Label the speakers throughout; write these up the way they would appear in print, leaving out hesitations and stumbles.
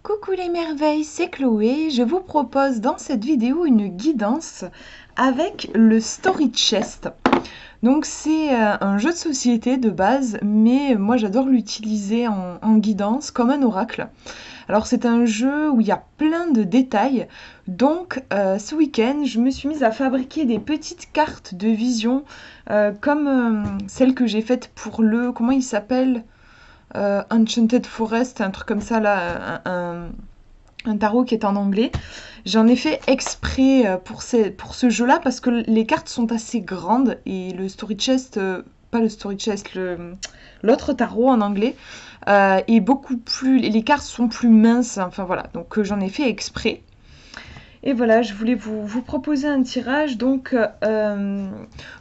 Speaker 1: Coucou les merveilles, c'est Chloé. Je vous propose dans cette vidéo une guidance avec le Story Chest. Donc c'est un jeu de société de base, mais moi j'adore l'utiliser en guidance comme un oracle. Alors c'est un jeu où il y a plein de détails, donc ce week-end je me suis mise à fabriquer des petites cartes de vision comme celle que j'ai faite pour comment il s'appelle Enchanted Forest, un truc comme ça là, un tarot qui est en anglais. J'en ai fait exprès pour ce jeu-là parce que les cartes sont assez grandes et le Story Chest, pas le Story Chest, l'autre tarot en anglais, est beaucoup plus. Les cartes sont plus minces, enfin voilà, donc j'en ai fait exprès. Et voilà, je voulais vous proposer un tirage. Donc,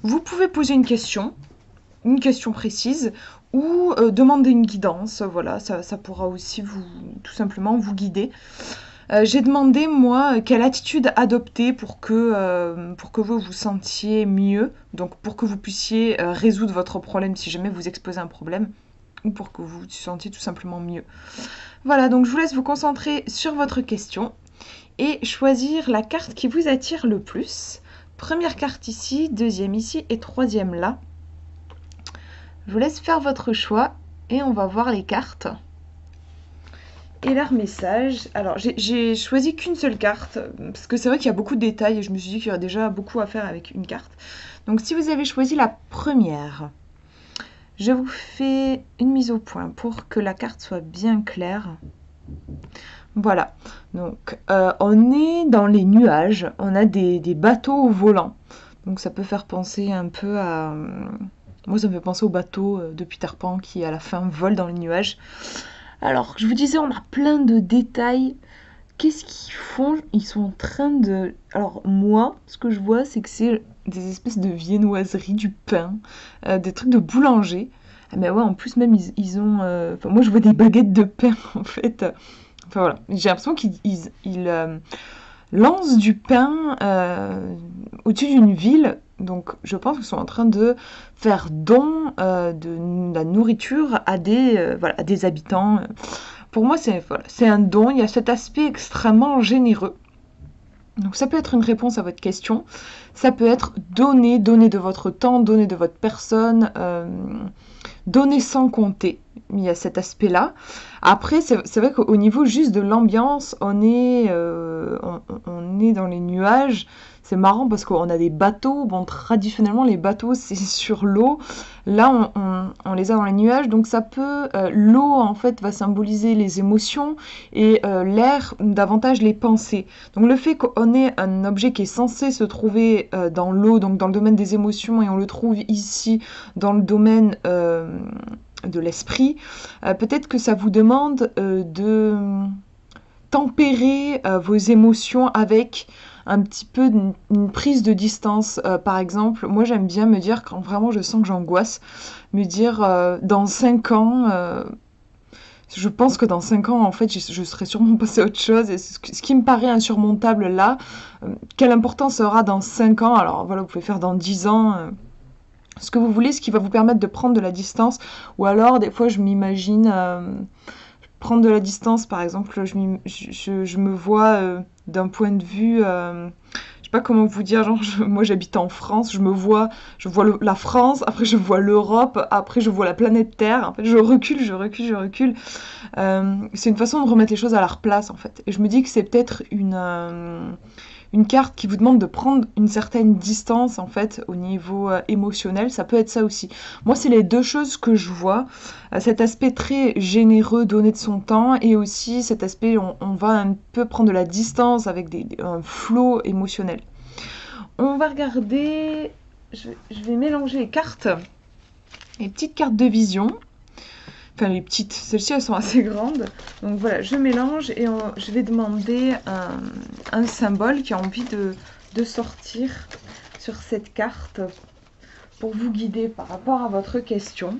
Speaker 1: vous pouvez poser une question précise, ou demander une guidance. Voilà, ça pourra aussi tout simplement vous guider. J'ai demandé, moi, quelle attitude adopter pour que vous vous sentiez mieux, donc pour que vous puissiez résoudre votre problème si jamais vous exposez un problème, ou pour que vous vous sentiez tout simplement mieux. Voilà, donc je vous laisse vous concentrer sur votre question et choisir la carte qui vous attire le plus. Première carte ici, deuxième ici et troisième là. Je vous laisse faire votre choix et on va voir les cartes et leur message. Alors j'ai choisi qu'une seule carte parce que c'est vrai qu'il y a beaucoup de détails et je me suis dit qu'il y aurait déjà beaucoup à faire avec une carte. Donc si vous avez choisi la première, je vous fais une mise au point pour que la carte soit bien claire. Voilà, donc on est dans les nuages, on a des bateaux volants. Donc ça peut faire penser un peu à... Moi ça me fait penser au bateau de Peter Pan qui à la fin vole dans les nuages. Alors, je vous disais, on a plein de détails. Qu'est-ce qu'ils font? Ils sont en train de... Alors, moi, ce que je vois, c'est que c'est des espèces de viennoiseries, du pain, des trucs de boulanger. Ah, mais ouais, en plus, même, ils ont... Enfin, moi, je vois des baguettes de pain, en fait. Enfin, voilà. J'ai l'impression qu'ils lancent du pain au-dessus d'une ville. Donc, je pense qu'ils sont en train de faire don de la nourriture à des habitants. Pour moi, c'est un don. Il y a cet aspect extrêmement généreux. Donc, ça peut être une réponse à votre question. Ça peut être donner de votre temps, donner de votre personne, donner sans compter. Il y a cet aspect-là. Après, c'est vrai qu'au niveau juste de l'ambiance, on est dans les nuages. C'est marrant parce qu'on a des bateaux. Bon, traditionnellement, les bateaux, c'est sur l'eau. Là, on les a dans les nuages. Donc, ça peut... l'eau, en fait, va symboliser les émotions et l'air, davantage les pensées. Donc, le fait qu'on ait un objet qui est censé se trouver dans l'eau, donc dans le domaine des émotions, et on le trouve ici dans le domaine de l'esprit, peut-être que ça vous demande de tempérer vos émotions avec un petit peu une prise de distance. Par exemple, moi j'aime bien me dire, quand vraiment je sens que j'angoisse, me dire dans 5 ans, je pense que dans 5 ans, en fait, je serai sûrement passée à autre chose. Et ce qui me paraît insurmontable là, quelle importance ça aura dans 5 ans? Alors voilà, vous pouvez faire dans 10 ans. Ce que vous voulez, ce qui va vous permettre de prendre de la distance. Ou alors, des fois, je m'imagine prendre de la distance. Par exemple, je me vois d'un point de vue... je sais pas comment vous dire, genre, moi j'habite en France, je vois la France, après je vois l'Europe, après je vois la planète Terre. En fait, je recule. C'est une façon de remettre les choses à leur place, en fait. Et je me dis que c'est peut-être une carte qui vous demande de prendre une certaine distance, en fait, au niveau émotionnel. Ça peut être ça aussi. Moi, c'est les deux choses que je vois. Cet aspect très généreux, donner de son temps, et aussi cet aspect, on va un peu prendre de la distance avec un flot émotionnel. On va regarder... Je vais mélanger les petites cartes de vision. Enfin, les petites, celles-ci, elles sont assez grandes. Donc voilà, je mélange et je vais demander un symbole qui a envie de sortir sur cette carte pour vous guider par rapport à votre question.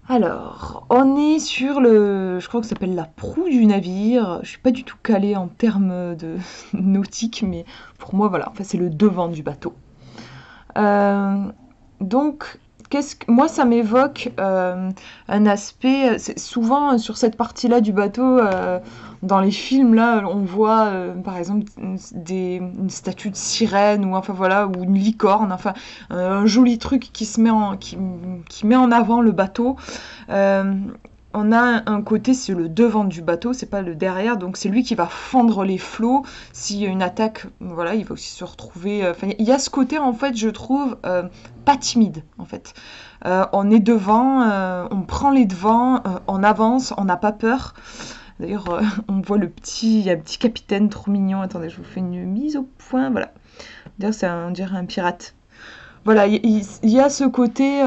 Speaker 1: Alors, on est sur je crois que ça s'appelle la proue du navire. Je suis pas du tout calée en termes de nautique, mais pour moi, voilà, enfin, c'est le devant du bateau. Donc, moi, ça m'évoque un aspect. Souvent sur cette partie-là du bateau, dans les films là, on voit par exemple une statue de sirène ou enfin voilà ou une licorne, enfin un joli truc qui met en avant le bateau. Euh, on a un côté, c'est le devant du bateau, c'est pas le derrière, donc c'est lui qui va fendre les flots. S'il y a une attaque, voilà, il va aussi se retrouver. Enfin, il y a ce côté, en fait, je trouve, pas timide, en fait. On est devant, on prend les devants, on avance, on n'a pas peur. D'ailleurs, on voit il y a un petit capitaine trop mignon. Attendez, je vous fais une mise au point, voilà. D'ailleurs, on dirait un pirate. Voilà, il y a ce côté.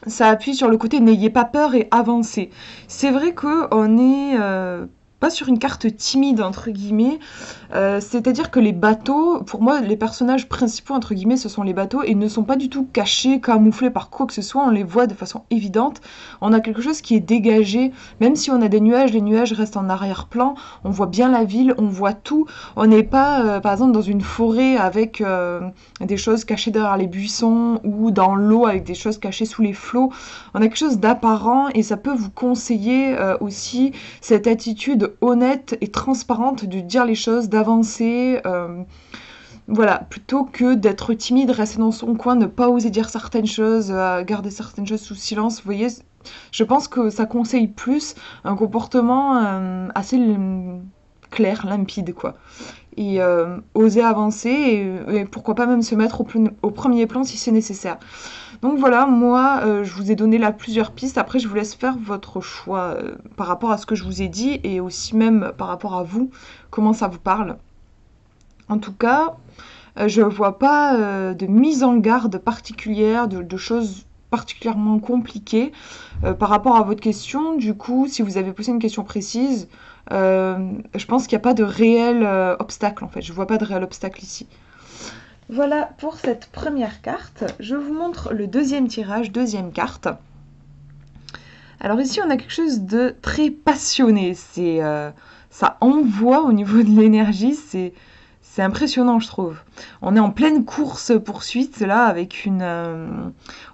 Speaker 1: Ça appuie sur le côté n'ayez pas peur et avancez. C'est vrai qu'on est pas sur une carte timide entre guillemets, c'est-à-dire que les bateaux, pour moi les personnages principaux entre guillemets ce sont les bateaux et ne sont pas du tout cachés, camouflés par quoi que ce soit, on les voit de façon évidente, on a quelque chose qui est dégagé, même si on a des nuages, les nuages restent en arrière-plan, on voit bien la ville, on voit tout, on n'est pas par exemple dans une forêt avec des choses cachées derrière les buissons ou dans l'eau avec des choses cachées sous les flots, on a quelque chose d'apparent et ça peut vous conseiller aussi cette attitude honnête et transparente de dire les choses, d'avancer, voilà, plutôt que d'être timide, rester dans son coin, ne pas oser dire certaines choses, garder certaines choses sous silence. Vous voyez, je pense que ça conseille plus un comportement assez clair, limpide, quoi. Et oser avancer et pourquoi pas même se mettre au premier plan si c'est nécessaire. Donc voilà, moi je vous ai donné là plusieurs pistes, après je vous laisse faire votre choix par rapport à ce que je vous ai dit et aussi même par rapport à vous, comment ça vous parle. En tout cas, je vois pas de mise en garde particulière, de choses particulièrement compliquées par rapport à votre question. Du coup, si vous avez posé une question précise, je pense qu'il n'y a pas de réel obstacle en fait. Je vois pas de réel obstacle ici. Voilà pour cette première carte. Je vous montre le deuxième tirage, deuxième carte. Alors ici, on a quelque chose de très passionné. Ça envoie au niveau de l'énergie. C'est impressionnant, je trouve. On est en pleine course-poursuite, là, avec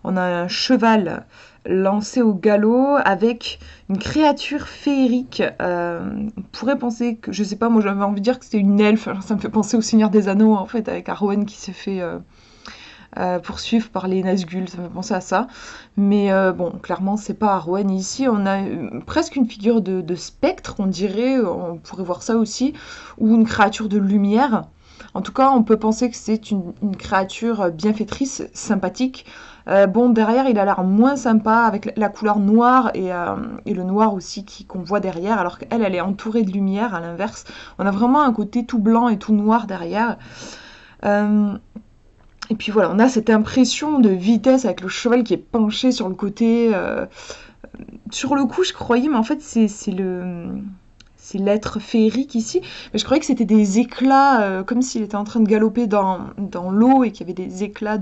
Speaker 1: on a un cheval lancé au galop avec une créature féerique. On pourrait penser que, je sais pas, moi j'avais envie de dire que c'était une elfe. Alors, ça me fait penser au Seigneur des Anneaux, en fait, avec Arwen qui se fait poursuivre par les Nazgûl. Ça me fait penser à ça. Mais bon, clairement, c'est pas Arwen ici. On a presque une figure de spectre, on dirait. On pourrait voir ça aussi. Ou une créature de lumière. En tout cas, on peut penser que c'est une créature bienfaitrice, sympathique. Bon, derrière, il a l'air moins sympa avec la couleur noire et le noir aussi qu'on voit derrière, alors qu'elle, elle est entourée de lumière, à l'inverse. On a vraiment un côté tout blanc et tout noir derrière. Et puis voilà, on a cette impression de vitesse avec le cheval qui est penché sur le côté. Sur le coup, je croyais, mais en fait, c'est l'être féerique ici, mais je croyais que c'était des éclats, comme s'il était en train de galoper dans l'eau et qu'il y avait des éclats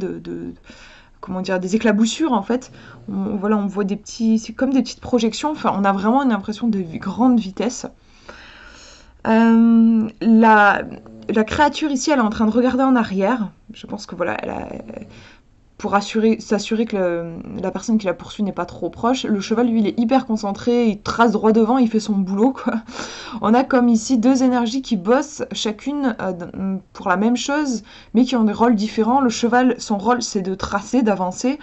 Speaker 1: comment dire, des éclaboussures en fait. Voilà, on voit c'est comme des petites projections, enfin on a vraiment une impression de grande vitesse. La créature ici, elle est en train de regarder en arrière. Je pense que voilà, pour s'assurer que la personne qui la poursuit n'est pas trop proche. Le cheval, lui, il est hyper concentré, il trace droit devant, il fait son boulot, quoi. On a comme ici deux énergies qui bossent, chacune pour la même chose, mais qui ont des rôles différents. Le cheval, son rôle, c'est de tracer, d'avancer.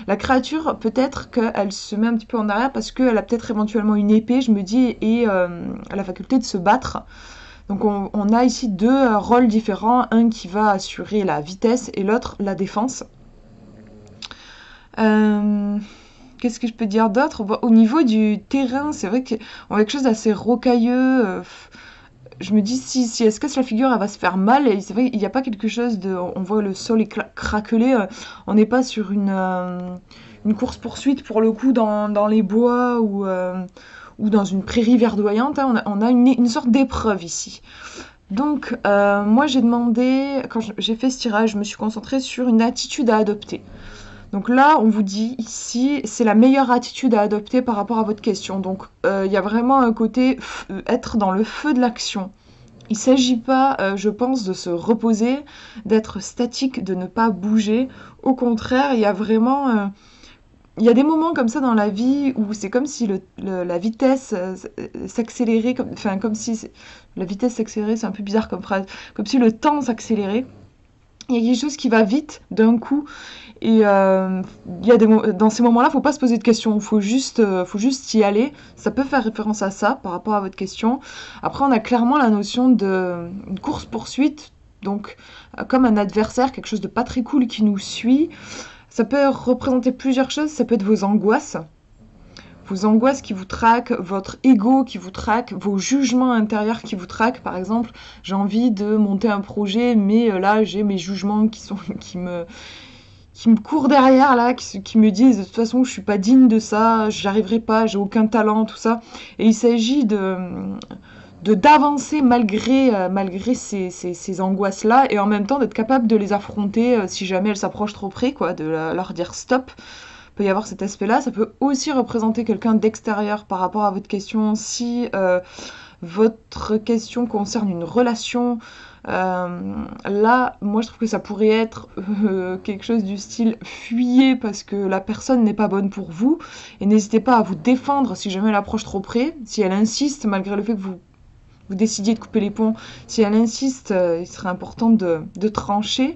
Speaker 1: La créature, peut-être qu'elle se met un petit peu en arrière parce qu'elle a peut-être éventuellement une épée, je me dis, et elle a la faculté de se battre. Donc on a ici deux rôles différents, un qui va assurer la vitesse et l'autre la défense. Qu'est-ce que je peux dire d'autre? Bon, au niveau du terrain, c'est vrai qu'on a quelque chose d'assez rocailleux. Je me dis si elle se casse la figure, elle va se faire mal. Et c'est vrai, il n'y a pas quelque chose de. On voit le sol est craquelé. On n'est pas sur une course-poursuite pour le coup dans les bois ou dans une prairie verdoyante. Hein. On a une sorte d'épreuve ici. Donc, moi j'ai demandé, quand j'ai fait ce tirage, je me suis concentrée sur une attitude à adopter. Donc là, on vous dit ici, c'est la meilleure attitude à adopter par rapport à votre question. Donc, il y a vraiment un côté être dans le feu de l'action. Il ne s'agit pas, je pense, de se reposer, d'être statique, de ne pas bouger. Au contraire, il y a vraiment... il y a des moments comme ça dans la vie où c'est comme si la vitesse s'accélérait, enfin comme si... La vitesse s'accélérait, c'est un peu bizarre comme phrase. Comme si le temps s'accélérait. Il y a quelque chose qui va vite d'un coup et il y a dans ces moments-là, faut pas se poser de questions, faut juste y aller. Ça peut faire référence à ça par rapport à votre question. Après, on a clairement la notion de une course-poursuite, donc comme un adversaire, quelque chose de pas très cool qui nous suit. Ça peut représenter plusieurs choses, ça peut être vos angoisses qui vous traquent, votre ego qui vous traque, vos jugements intérieurs qui vous traquent. Par exemple, j'ai envie de monter un projet, mais là j'ai mes jugements qui me courent derrière là, qui me disent de toute façon je suis pas digne de ça, j'y arriverai pas, j'ai aucun talent, tout ça. Et il s'agit d'avancer malgré ces angoisses-là et en même temps d'être capable de les affronter si jamais elles s'approchent trop près, quoi, de leur dire stop. Il peut y avoir cet aspect-là. Ça peut aussi représenter quelqu'un d'extérieur par rapport à votre question. Si votre question concerne une relation, là, moi je trouve que ça pourrait être quelque chose du style fuyez parce que la personne n'est pas bonne pour vous et n'hésitez pas à vous défendre si jamais elle approche trop près. Si elle insiste, malgré le fait que vous décidiez de couper les ponts, si elle insiste, il serait important de trancher.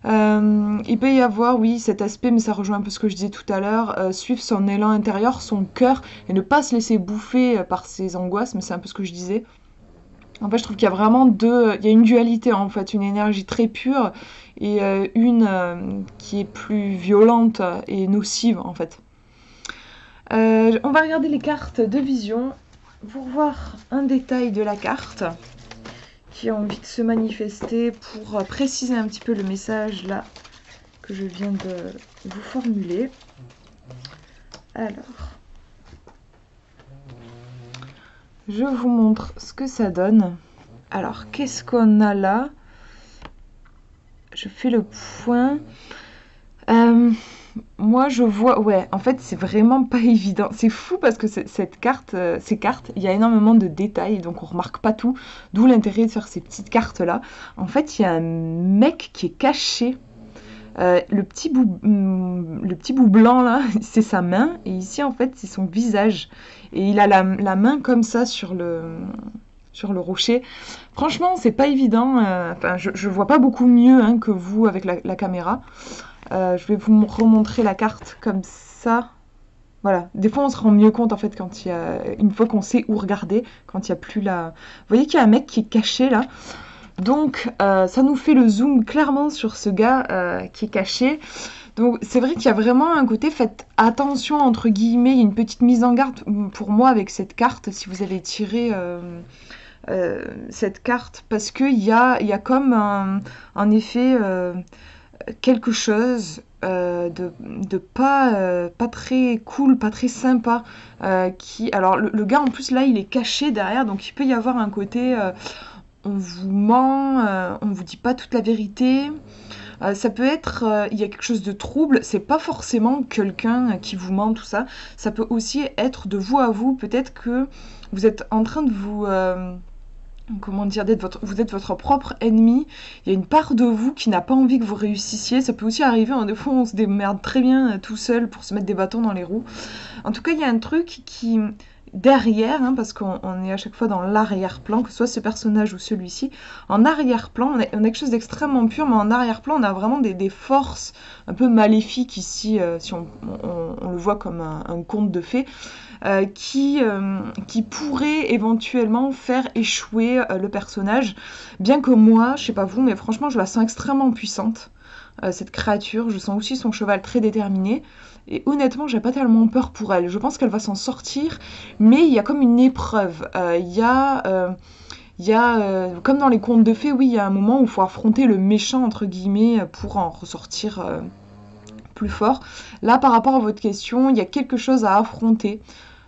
Speaker 1: Il peut y avoir, oui, cet aspect, mais ça rejoint un peu ce que je disais tout à l'heure, suivre son élan intérieur, son cœur, et ne pas se laisser bouffer par ses angoisses, mais c'est un peu ce que je disais. En fait, je trouve qu'il y a vraiment il y a une dualité en fait, une énergie très pure et une qui est plus violente et nocive en fait. On va regarder les cartes de vision pour voir un détail de la carte qui a envie de se manifester pour préciser un petit peu le message là que je viens de vous formuler. Alors, je vous montre ce que ça donne. Alors, qu'est-ce qu'on a là? Je fais le point. Moi, je vois... Ouais, en fait, c'est vraiment pas évident. C'est fou parce que ces cartes, il y a énormément de détails, donc on remarque pas tout. D'où l'intérêt de faire ces petites cartes-là. En fait, il y a un mec qui est caché. Le petit bout blanc, là, c'est sa main. Et ici, en fait, c'est son visage. Et il a la main comme ça sur le rocher. Franchement, c'est pas évident. Enfin, je vois pas beaucoup mieux hein, que vous avec la caméra. Je vais vous remontrer la carte comme ça. Voilà. Des fois, on se rend mieux compte en fait quand il y a une fois qu'on sait où regarder, quand il y a plus la. Vous voyez qu'il y a un mec qui est caché là. Donc, ça nous fait le zoom clairement sur ce gars qui est caché. Donc, c'est vrai qu'il y a vraiment un côté, faites attention, entre guillemets, il y a une petite mise en garde pour moi avec cette carte, si vous avez tiré cette carte, parce qu'il y a comme un effet quelque chose de pas très cool, pas très sympa. Alors, le gars, en plus, là, il est caché derrière, donc il peut y avoir un côté... on vous ment, on vous dit pas toute la vérité. Ça peut être, il y a quelque chose de trouble, c'est pas forcément quelqu'un qui vous ment, tout ça. Ça peut aussi être de vous à vous, peut-être que vous êtes en train de vous... comment dire, vous êtes votre propre ennemi. Il y a une part de vous qui n'a pas envie que vous réussissiez. Ça peut aussi arriver, hein, des fois on se démerde très bien tout seul pour se mettre des bâtons dans les roues. En tout cas, il y a un truc qui... derrière, hein, parce qu'on est à chaque fois dans l'arrière-plan, que ce soit ce personnage ou celui-ci, en arrière-plan, on a quelque chose d'extrêmement pur, mais en arrière-plan, on a vraiment des forces un peu maléfiques ici, si on le voit comme un conte de fées, qui pourrait éventuellement faire échouer le personnage, bien que moi, je sais pas vous, mais franchement, je la sens extrêmement puissante, cette créature. Je sens aussi son cheval très déterminé. Et honnêtement, j'ai pas tellement peur pour elle. Je pense qu'elle va s'en sortir, mais il y a comme une épreuve. Comme dans les contes de fées, oui, il y a un moment où il faut affronter le méchant, entre guillemets, pour en ressortir plus fort. Là, par rapport à votre question, il y a quelque chose à affronter.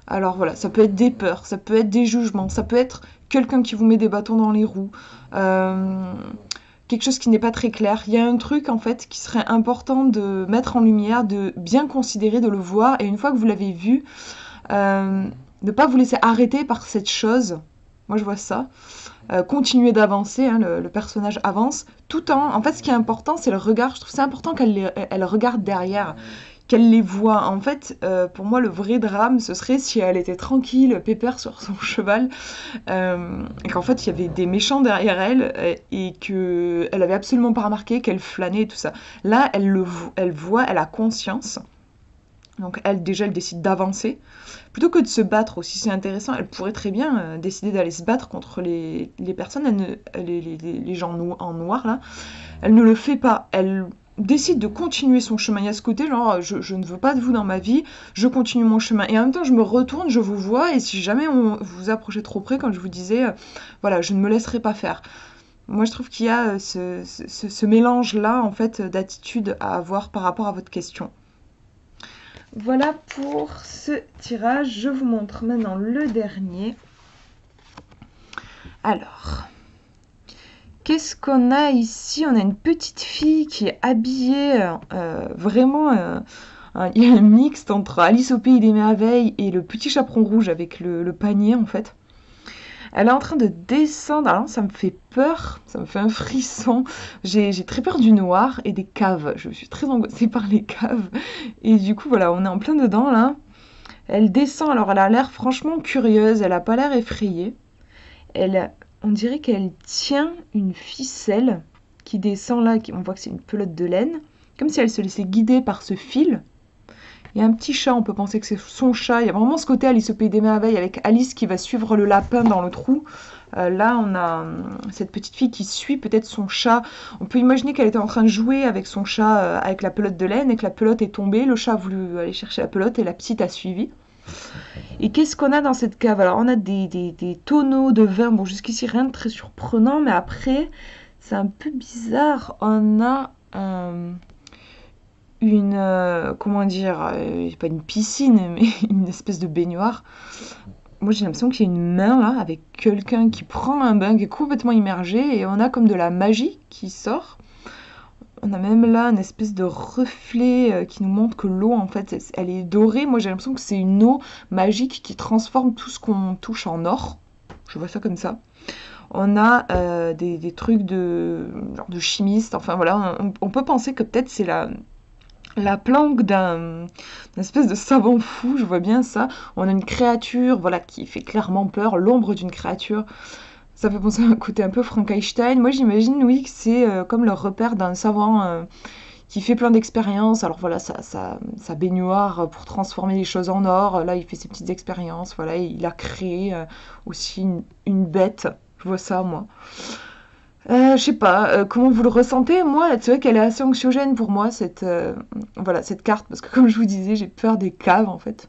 Speaker 1: Alors voilà, ça peut être des peurs, ça peut être des jugements, ça peut être quelqu'un qui vous met des bâtons dans les roues. Quelque chose qui n'est pas très clair. Il y a un truc en fait qui serait important de mettre en lumière, de bien considérer, de le voir, et une fois que vous l'avez vu, ne pas vous laisser arrêter par cette chose. Moi je vois ça. Continuer d'avancer, hein, le personnage avance, tout en fait ce qui est important c'est le regard, je trouve c'est important elle regarde derrière, qu'elle les voit. En fait, pour moi, le vrai drame, ce serait si elle était tranquille, pépère sur son cheval, et qu'en fait, il y avait des méchants derrière elle, et qu'elle avait absolument pas remarqué qu'elle flânait et tout ça. Là, elle voit, elle a conscience. Donc elle, déjà, elle décide d'avancer. Plutôt que de se battre aussi, c'est intéressant, elle pourrait très bien décider d'aller se battre contre les personnes, les gens en noir, là. Elle ne le fait pas. Elle décide de continuer son chemin. Il y a ce côté, genre, je ne veux pas de vous dans ma vie, je continue mon chemin. Et en même temps, je me retourne, je vous vois, et si jamais vous vous approchez trop près, comme je vous disais, voilà, je ne me laisserai pas faire. Moi, je trouve qu'il y a ce mélange-là, en fait, d'attitude à avoir par rapport à votre question. Voilà pour ce tirage. Je vous montre maintenant le dernier. Alors, qu'est-ce qu'on a ici? On a une petite fille qui est habillée vraiment... il y a un mixte entre Alice au Pays des Merveilles et le Petit Chaperon Rouge avec le panier, en fait. Elle est en train de descendre. Alors ça me fait peur, ça me fait un frisson. J'ai très peur du noir et des caves. Je suis très angoissée par les caves. Et du coup, voilà, on est en plein dedans, là. Elle descend, alors elle a l'air franchement curieuse. Elle a pas l'air effrayée. On dirait qu'elle tient une ficelle qui descend là. On voit que c'est une pelote de laine. Comme si elle se laissait guider par ce fil. Il y a un petit chat, on peut penser que c'est son chat. Il y a vraiment ce côté Alice au Pays des Merveilles avec Alice qui va suivre le lapin dans le trou. Là, on a cette petite fille qui suit peut-être son chat. On peut imaginer qu'elle était en train de jouer avec son chat avec la pelote de laine et que la pelote est tombée. Le chat a voulu aller chercher la pelote et la petite a suivi. Et qu'est-ce qu'on a dans cette cave? Alors, on a des tonneaux de vin. Bon, jusqu'ici, rien de très surprenant, mais après, c'est un peu bizarre. On a comment dire, pas une piscine, mais une espèce de baignoire. Moi, j'ai l'impression qu'il y a une main, là, avec quelqu'un qui prend un bain, qui est complètement immergé, et on a comme de la magie qui sort. On a même là une espèce de reflet qui nous montre que l'eau, en fait, elle est dorée. Moi, j'ai l'impression que c'est une eau magique qui transforme tout ce qu'on touche en or. Je vois ça comme ça. On a des trucs genre de chimiste. Enfin, voilà, on peut penser que peut-être c'est la planque d'une espèce de savant fou, je vois bien ça. On a une créature, voilà, qui fait clairement peur, l'ombre d'une créature. Ça fait penser à un côté un peu Frankenstein. Moi, j'imagine, oui, que c'est comme le repère d'un savant qui fait plein d'expériences. Alors voilà, sa baignoire pour transformer les choses en or. Là, il fait ses petites expériences. Voilà, il a créé aussi une bête. Je vois ça, moi. Je sais pas, comment vous le ressentez? Moi, c'est vrai qu'elle est assez anxiogène pour moi, voilà, cette carte, parce que comme je vous disais, j'ai peur des caves, en fait.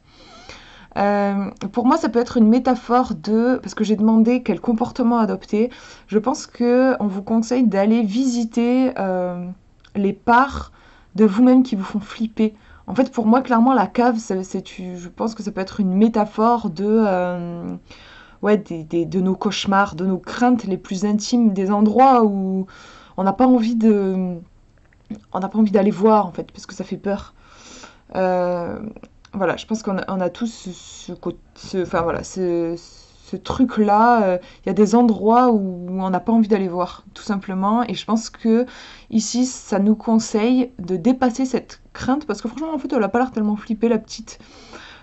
Speaker 1: Pour moi, ça peut être une métaphore parce que j'ai demandé quel comportement adopter. Je pense que on vous conseille d'aller visiter les parts de vous-même qui vous font flipper. En fait, pour moi, clairement, la cave, je pense que ça peut être une métaphore ouais, de nos cauchemars, de nos craintes les plus intimes, des endroits où on n'a pas envie d'aller voir, en fait, parce que ça fait peur. Voilà, je pense qu'on a tous enfin, voilà, ce truc-là. Il y a des endroits où on n'a pas envie d'aller voir, tout simplement. Et je pense que ici, ça nous conseille de dépasser cette crainte, parce que franchement, en fait, elle n'a pas l'air tellement flippée, la petite.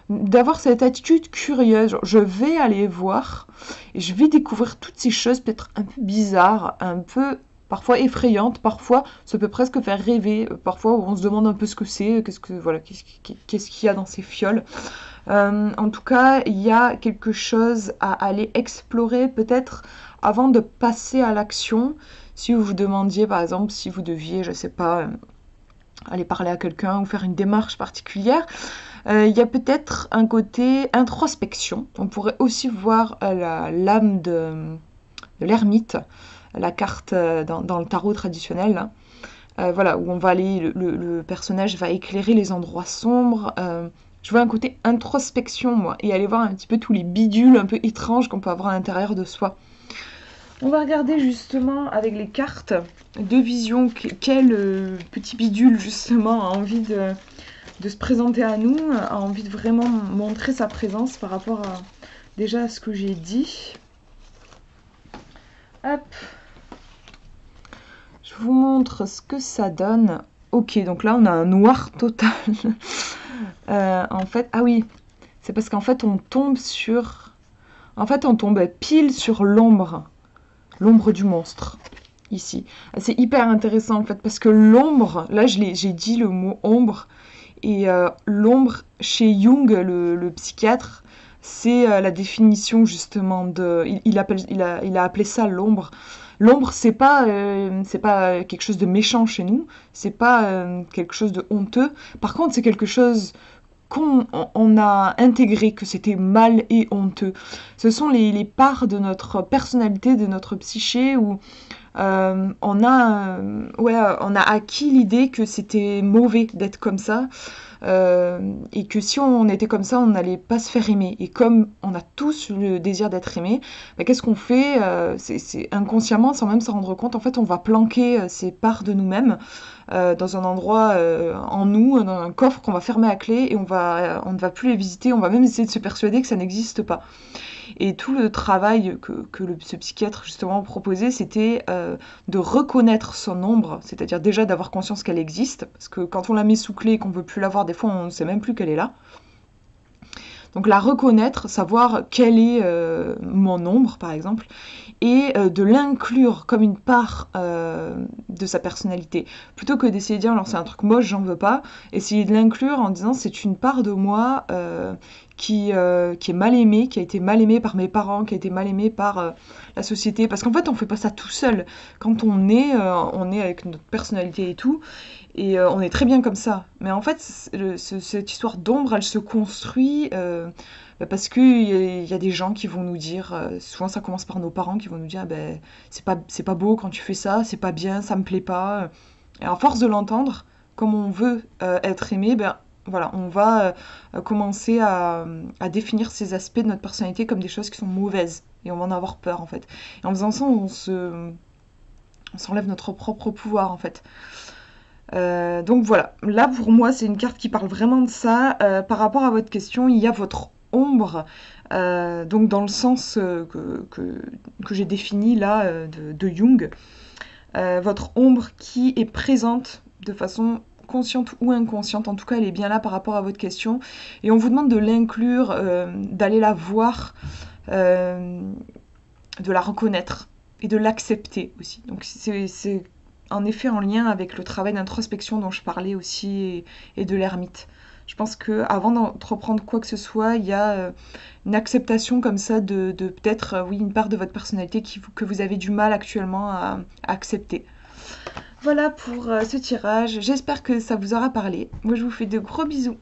Speaker 1: D'avoir cette attitude curieuse, genre, je vais aller voir et je vais découvrir toutes ces choses peut-être un peu bizarres, un peu parfois effrayantes, parfois ça peut presque faire rêver, parfois on se demande un peu ce que c'est, qu'est-ce qu'il y a dans ces fioles. En tout cas, il y a quelque chose à aller explorer peut-être avant de passer à l'action. Si vous vous demandiez par exemple si vous deviez, je sais pas, aller parler à quelqu'un ou faire une démarche particulière, il y a peut-être un côté introspection. On pourrait aussi voir l'âme de l'ermite, la carte dans le tarot traditionnel, là. Voilà, où on va aller, le personnage va éclairer les endroits sombres. Je vois un côté introspection, moi, et aller voir un petit peu tous les bidules un peu étranges qu'on peut avoir à l'intérieur de soi. On va regarder justement avec les cartes de vision quel petit bidule justement a envie de se présenter à nous, a envie de vraiment montrer sa présence par rapport à déjà à ce que j'ai dit. Hop, je vous montre ce que ça donne. Ok, donc là on a un noir total. En fait, ah oui, c'est parce qu'en fait on tombe sur... En fait on tombe pile sur l'ombre du monstre, ici. C'est hyper intéressant en fait, parce que l'ombre, là j'ai dit le mot ombre, et l'ombre, chez Jung, le psychiatre, c'est la définition justement de... il a appelé ça l'ombre. L'ombre, c'est pas quelque chose de méchant chez nous, c'est pas quelque chose de honteux. Par contre, c'est quelque chose qu'on a intégré, que c'était mal et honteux. Ce sont les parts de notre personnalité, de notre psyché, où on a acquis l'idée que c'était mauvais d'être comme ça, et que si on était comme ça, on n'allait pas se faire aimer. Et comme on a tous le désir d'être aimé, bah, qu'est-ce qu'on fait? C'est inconsciemment, sans même s'en rendre compte, en fait, on va planquer ces parts de nous-mêmes dans un endroit en nous, dans un coffre qu'on va fermer à clé, et on ne va plus les visiter, on va même essayer de se persuader que ça n'existe pas. Et tout le travail que ce psychiatre justement proposait, c'était de reconnaître son ombre, c'est-à-dire déjà d'avoir conscience qu'elle existe, parce que quand on la met sous clé et qu'on ne veut plus la voir, des fois on ne sait même plus qu'elle est là. Donc la reconnaître, savoir quelle est mon ombre par exemple, et de l'inclure comme une part de sa personnalité. Plutôt que d'essayer de dire alors c'est un truc moche, j'en veux pas, essayer de l'inclure en disant c'est une part de moi qui est mal aimée, qui a été mal aimée par mes parents, qui a été mal aimée par la société. Parce qu'en fait on fait pas ça tout seul. Quand on est avec notre personnalité et tout, et on est très bien comme ça. Mais en fait, cette histoire d'ombre, elle se construit parce qu'il y a des gens qui vont nous dire, souvent ça commence par nos parents qui vont nous dire, ben, c'est pas beau quand tu fais ça, c'est pas bien, ça me plaît pas. Et à force de l'entendre, comme on veut être aimé, ben, voilà, on va commencer à définir ces aspects de notre personnalité comme des choses qui sont mauvaises. Et on va en avoir peur en fait. Et en faisant ça, on s'enlève notre propre pouvoir en fait. Donc voilà, là pour moi c'est une carte qui parle vraiment de ça. Par rapport à votre question, il y a votre ombre, donc dans le sens que j'ai défini là de Jung, votre ombre qui est présente de façon consciente ou inconsciente, en tout cas elle est bien là par rapport à votre question, et on vous demande de l'inclure, d'aller la voir, de la reconnaître et de l'accepter aussi. Donc c'est en effet en lien avec le travail d'introspection dont je parlais aussi et de l'ermite. Je pense qu'avant d'entreprendre quoi que ce soit, il y a une acceptation comme ça de peut-être oui, une part de votre personnalité que vous avez du mal actuellement à accepter. Voilà pour ce tirage. J'espère que ça vous aura parlé. Moi, je vous fais de gros bisous.